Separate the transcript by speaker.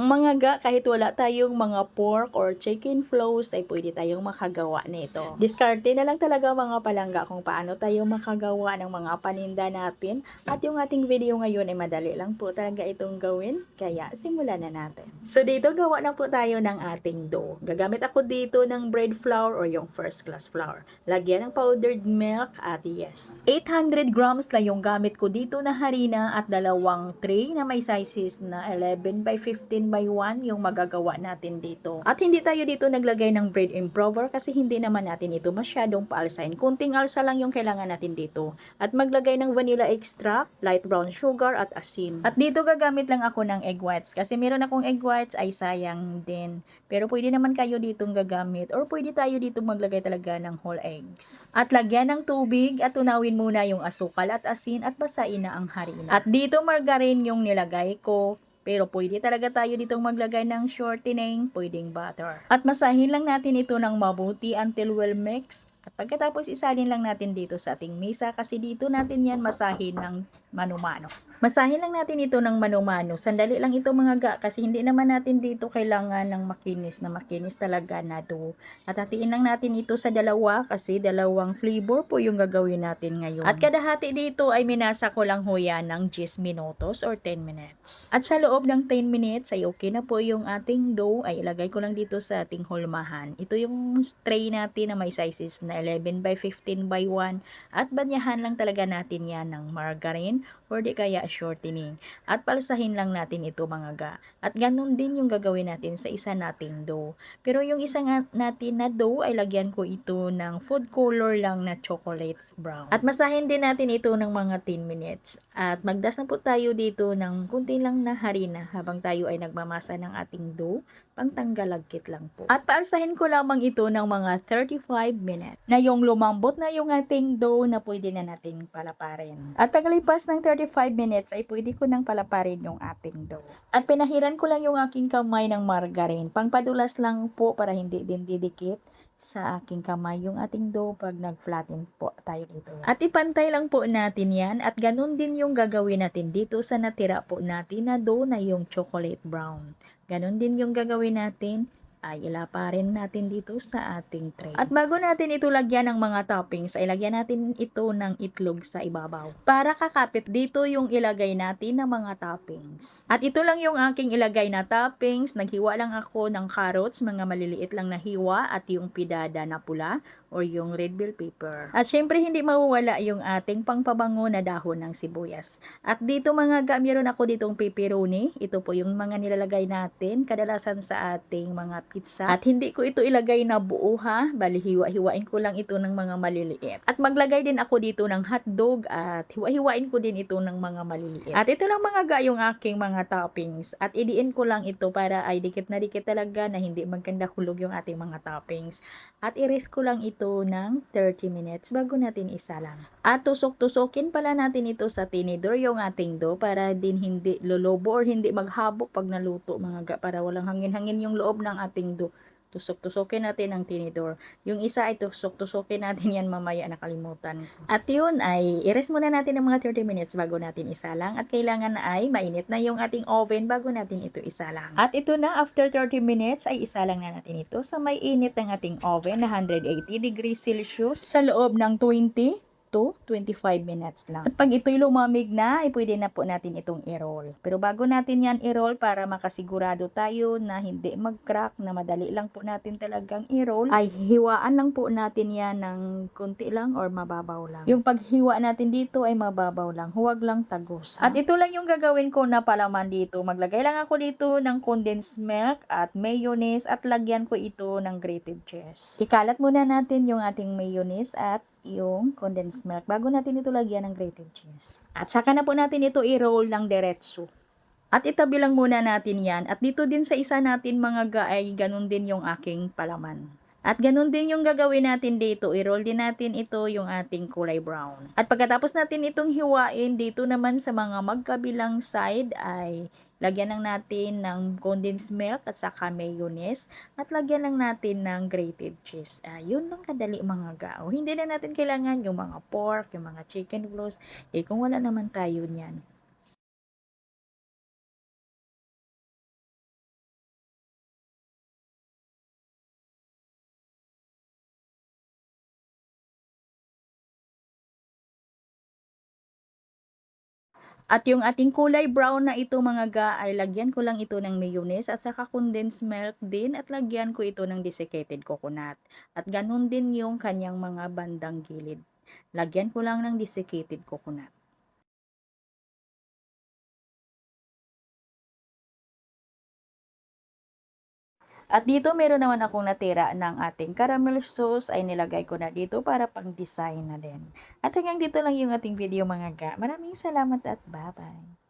Speaker 1: Mga ga, kahit wala tayong mga pork or chicken flows, ay pwede tayong makagawa nito. Diskarte na lang talaga mga palangga kung paano tayo makagawa ng mga paninda natin. At yung ating video ngayon ay madali lang po talaga itong gawin. Kaya simulan na natin. So dito gawa na po tayo ng ating dough. Gagamit ako dito ng bread flour or yung first class flour. Lagyan ng powdered milk at yes. 800 grams na yung gamit ko dito na harina at dalawang tray na may sizes na 11 by 15 by 1 yung magagawa natin dito. At hindi tayo dito naglagay ng bread improver kasi hindi naman natin ito masyadong paalsahin. Kunting alsa lang yung kailangan natin dito. At maglagay ng vanilla extract, light brown sugar at asin. At dito gagamit lang ako ng egg whites kasi meron akong egg whites ay sayang din. Pero pwede naman kayo ditong gagamit or pwede tayo ditong maglagay talaga ng whole eggs. At lagyan ng tubig at tunawin muna yung asukal at asin at basain na ang harina. At dito margarine yung nilagay ko. Pero pwede talaga tayo ditong maglagay ng shortening, pwedeng butter. At masahin lang natin ito ng mabuti until well mixed. At pagkatapos isalin lang natin dito sa ating mesa kasi dito natin yan masahin ng mano-mano. Masahin lang natin ito ng mano-mano. Sandali lang ito mga ga kasi hindi naman natin dito kailangan ng makinis talaga na dough. At hatiin lang natin ito sa dalawa kasi dalawang flavor po yung gagawin natin ngayon. At kada hati dito ay minasa ko lang ho yan ng 10 minutos or 10 minutes. At sa loob ng 10 minutes ay okay na po yung ating dough. Ay ilagay ko lang dito sa ating hulmahan. Ito yung tray natin na may sizes na 11 by 15 by 1 at banyahan lang talaga natin yan ng margarine or di kaya shortening. At palsahin lang natin ito mga ga. At ganun din yung gagawin natin sa isa nating dough. Pero yung isa natin na dough ay lagyan ko ito ng food color lang na chocolate brown. At masahin din natin ito ng mga 10 minutes. At magdas na po tayo dito ng kunti lang na harina habang tayo ay nagmamasa ng ating dough. Pangtanggal lagkit lang po. At paalsahin ko lamang ito ng mga 35 minutes na yung lumambot na yung ating dough na pwede na nating palaparin. At pagkalipas ng 35 minutes ay pwede ko nang palaparin yung ating dough. At pinahiran ko lang yung aking kamay ng margarine. Pangpadulas lang po para hindi din didikit sa aking kamay yung ating dough pag nag-flatten po tayo dito. At ipantay lang po natin yan at ganun din yung gagawin natin dito sa natira po natin na dough na yung chocolate brown. Ganun din yung gagawin natin ay ilaparin natin dito sa ating tray. At bago natin ito lagyan ng mga toppings, ay lagyan natin ito ng itlog sa ibabaw. Para kakapit dito yung ilagay natin ng mga toppings. At ito lang yung aking ilagay na toppings. Naghiwa lang ako ng carrots, mga maliliit lang na hiwa at yung pidada na pula or yung red bell pepper. At syempre hindi mawawala yung ating pangpabango na dahon ng sibuyas. At dito mga ga, meron ako ditong pepperoni. Ito po yung mga nilalagay natin kadalasan sa ating mga pizza. At hindi ko ito ilagay na buo ha. Bali hiwa-hiwain ko lang ito ng mga maliliit. At maglagay din ako dito ng hotdog at hiwa-hiwain ko din ito ng mga maliliit. At ito lang mga ga yung aking mga toppings. At idiin ko lang ito para ay dikit na dikit talaga na hindi magkanda hulog yung ating mga toppings. At i-rest ko lang ito ng 30 minutes bago natin isalang. At tusok-tusokin pala natin ito sa tinidor yung ating dough para din hindi lolobo or hindi maghabok pag naluto mga ga para walang hangin-hangin yung loob ng ating dough. Tusok-tusokin natin ang tinidor. Yung isa ay tusok-tusokin natin yan mamaya nakalimutan. At yun ay i-rest muna natin ng mga 30 minutes bago natin isalang at kailangan ay mainit na yung ating oven bago natin ito isalang. At ito na after 30 minutes ay isalang na natin ito sa may init ng ating oven na 180 degrees Celsius sa loob ng 20 to 25 minutes lang. At pag ito'y lumamig na, ay pwede na po natin itong i-roll. Pero bago natin yan i-roll para makasigurado tayo na hindi mag-crack, na madali lang po natin talagang i-roll, ay hiwaan lang po natin yan ng kunti lang or mababaw lang. Yung paghiwa natin dito ay mababaw lang, huwag lang tagos. Ha? At ito lang yung gagawin ko na palaman dito. Maglagay lang ako dito ng condensed milk at mayonnaise at lagyan ko ito ng grated cheese. Ikalat muna natin yung ating mayonnaise at yung condensed milk bago natin ito lagyan ng grated cheese. At saka na po natin ito i-roll ng diretso. At itabi lang muna natin yan. At dito din sa isa natin mga ga ay ganun din yung aking palaman. At ganun din yung gagawin natin dito. I-roll din natin ito yung ating kulay brown. At pagkatapos natin itong hiwain, dito naman sa mga magkabilang side ay lagyan lang natin ng condensed milk at saka mayonnaise. At lagyan lang natin ng grated cheese. Yun lang kadali mga gao. Hindi na natin kailangan yung mga pork, yung mga chicken breast. Kung wala naman tayo niyan. At yung ating kulay brown na ito mga ga ay lagyan ko lang ito ng mayonnaise at saka condensed milk din at lagyan ko ito ng desiccated coconut. At ganun din yung kanyang mga bandang gilid. Lagyan ko lang ng desiccated coconut. At dito meron naman akong natira ng ating caramel sauce ay nilagay ko na dito para pang design na din. At hanggang dito lang yung ating video mga ga. Maraming salamat at bye-bye.